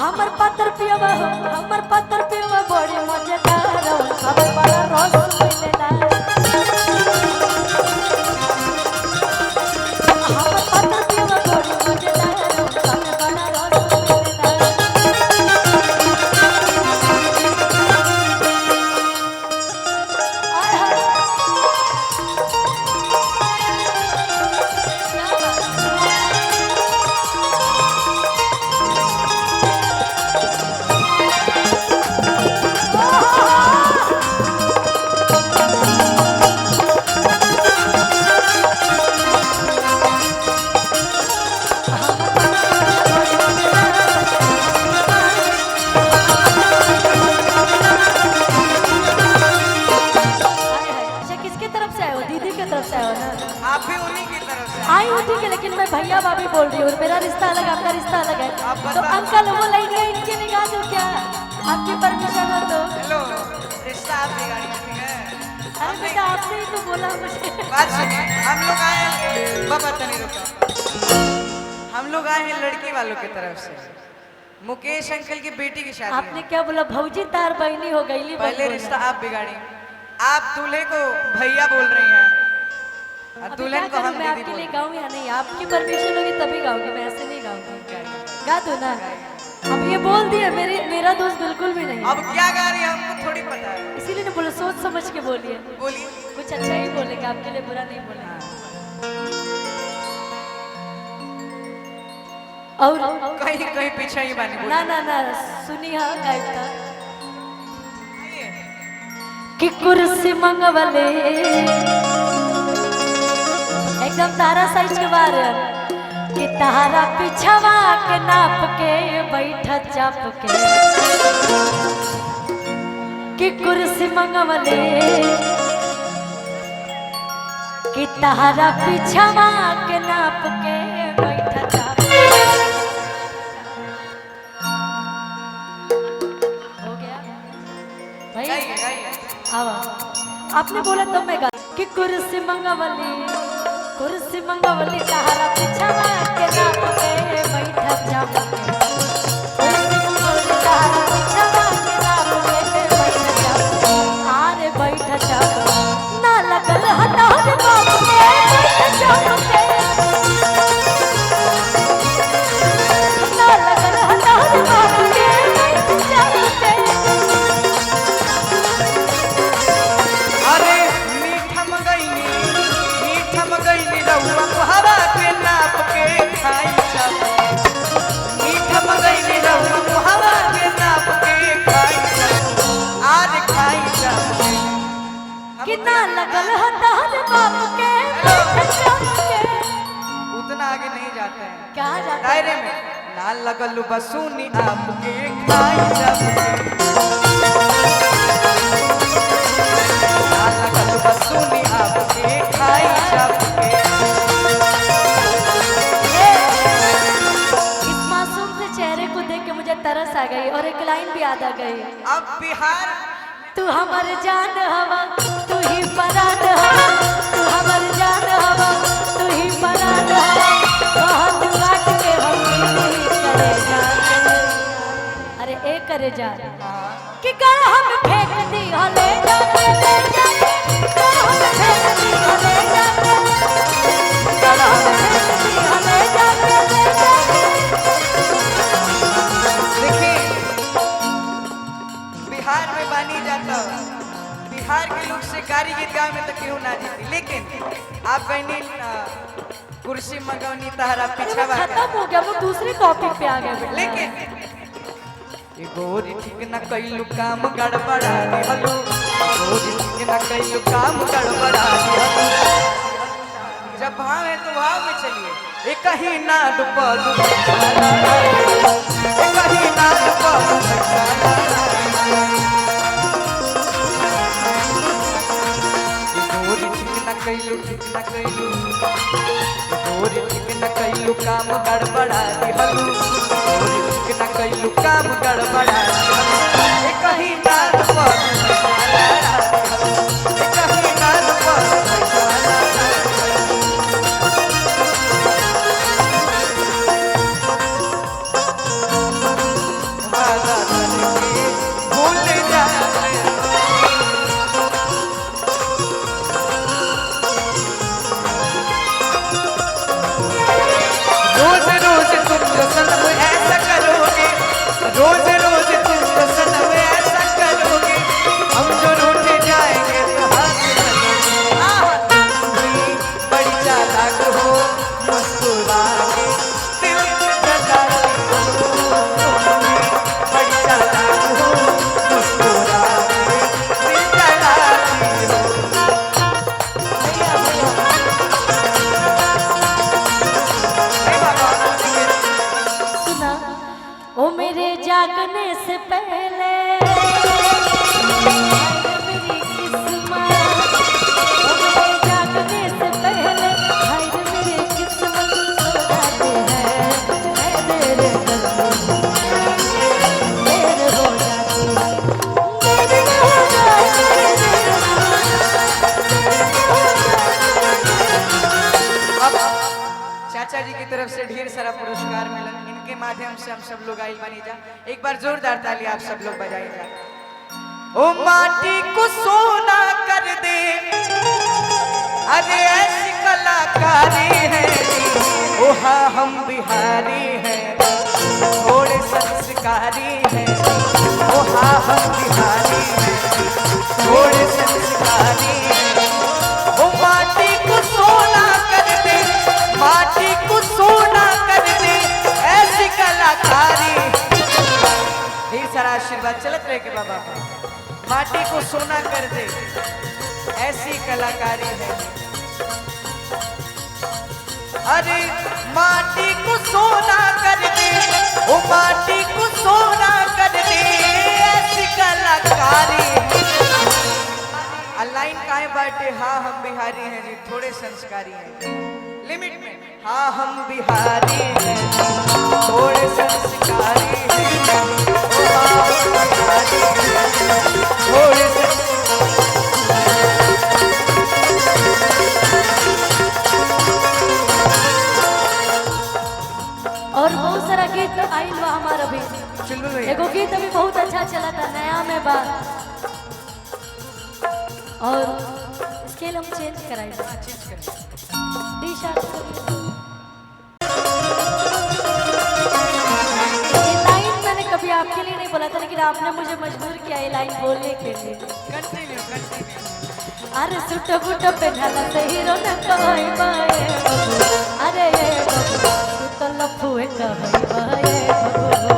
हमर पातर पियवा हो हमर पातर पियवा बड़ी मजेदार हो खबर बड़ा रस मिलेला हमर पातर पियवा बड़ी मजेदार हो खबर बड़ा रस मिलेला आय हाय आप भी उन्हीं की तरफ से आई हूँ ठीक है, लेकिन मैं भैया भाभी बोल रही हूँ। मेरा रिश्ता अलग आपका रिश्ता अलग है। तो अंकल वो लाइन है इनकी निगाह दो क्या आपकी परमिशन हो तो। हेलो रिश्ता आप बिगाड़ी ठीक है। अरे बेटा आपसे ही तो बोला मुझे। बात सुनिए हम लोग आए बाबा तनी रुको हम लोग आए हैं लड़की वालों की तरफ से मुकेश अंकल की बेटी की शादी आपने क्या बोला भौजी तार बहनी हो गई पहले रिश्ता आप बिगाड़ी आप दूल्हे को भैया बोल रही हैं और दुल्हन को हम मैं आपके लिए गाऊं या नहीं आपकी परमिशन होगी तभी गाऊंगी मैं ऐसे नहीं गाऊंगी गा दो ना अब ये बोल दिया मेरा दोस्त बिल्कुल भी नहीं अब क्या गा रही है हमको थोड़ी पता है इसीलिए ना बोलो सोच समझ के बोलिए बोलिए कुछ अच्छा ही बोलेगा आपके लिए बुरा नहीं बोलेगा और कहीं कहीं पीछे ही बानी ना ना ना सुनी हाँ गायब था कि कुर्सी मंगवले एकदम तारा साइज के बार कि तारा पिछवा के नाप के बैठा चाप के कि कुर्सी मंगवले कि तारा पिछवा के नाप के बैठा चाप हो गया भाई आवा आपने बोला तो मैं गा कि कुर्सी मंगवली तारा पिछवा के नाप के बैठा चाप के कुर्सी मंगवली तारा पिछवा के नाप के बैठा चाप आरे बैठा चाप ना लगल हटार बाप के बैठा चाप के ना लगल हटार बाप के बैठा चाप के अरे मीठा मगईनी रहुआ कुहरा के नाप के खाई चाप मीठा मगईनी रहुआ कुहरा के नाप के खाई चाप आज खाई चाप कितना लगल हटार बाप के बैठा चाप के उतना आगे नहीं जाते हैं क्या जाता दायरे में ना लगल बसूनी आपके खाई चाप ना लगल बसूनी आपके खाई चाप इस मासूम से चेहरे को देख के मुझे तरस आ गई और एक लाइन भी याद आ गई अब बिहार तू हमर जान हवा तू ही परान हवा तू हमर जान हवा तू ही परान हवा बहुत काट के हम करे जा अरे ए करे जा कि कर हम फेंक दी हले जा ले जा कर हम फेंक दी हले जा कर हम फेंक दी हले जा देखिए बिहार में बानी जाता बिहार के लोग शिकारी गीत गाँव में तो क्यों ना जीती लेकिन आप कहनी कुर्सी मंगवनी तहरा पीछा खत्म हो गया वो दूसरे टॉपिक पे आ गए लेकिन ये गोरी ठीक न कइलू काम गड़बड़ा दिहलू गोरी ठीक न कइलू काम गड़बड़ा दिहलू जब भाव है तो भाव में चलिए एक ही नाद पर एक ही नाद पर गोरी ठीक न कइलू गोरी ठीक न कइलू काम गड़बड़ा दिहलू गोरी ठीक न कइलू काम गड़बड़ा दिहलू एक ही नाद पर एक ही नाद पर मेरे जागने से पहले हाय रे मेरी किस्मत, ओ मेरे जागने से पहले हाय रे मेरी किस्मत सो जाते हैं मैं तेरे कदमों में, देर हो जाती है देर हो जाती है। अब चाचा जी की तरफ से ढेर सारा पुरस्कार मिलन, इनके माध्यम से हम सब लोग आइल बनी जा। एक बार जोरदार ताली आप सब लोग बजाइए जा। ओ माटी को सोना कर दे, अरे ऐसी कलाकारी है, ओ हाँ हम बिहारी हैं, थोड़े संस्कारी हैं, ओ हाँ हम बिहारी हैं, थोड़े संस्कारी हैं। ओ माटी को सोना कर दे, माटी को सोना कर दे, ऐसी कलाकारी। ढेर सारा आशीर्वाद चलत रहे के बाबा का। माटी को सोना कर दे, ऐसी कलाकारी है। अरे माटी को सोना कर दे, ओ माटी को सोना कर दे, ऐसी कलाकारी। लाइन काहे बाटे, हाँ हम बिहारी हैं जी, थोड़े संस्कारी हैं, लिमिट में। हाँ हम बिहारी हैं, थोड़े संस्कारी हैं, ओ हाँ हम बिहारी हैं, थोड़े और बहुत सारा गीत आइल बा हमारा भी। चुलबुल भैया। एगो गीत अभी बहुत अच्छा चला था, नया में बा, और स्केल हम चेंज कराई टी शर्ट। ये लाइन मैंने कभी आपके लिए नहीं बोला था, लेकिन आपने मुझे मजबूर किया ये लाइन बोलने के लिए। Continue continue. अरे सुट बुट पेन्हला से हीरो न कहई बाए, अरे ये बबू तू तो लफुए कहई बाए बबू।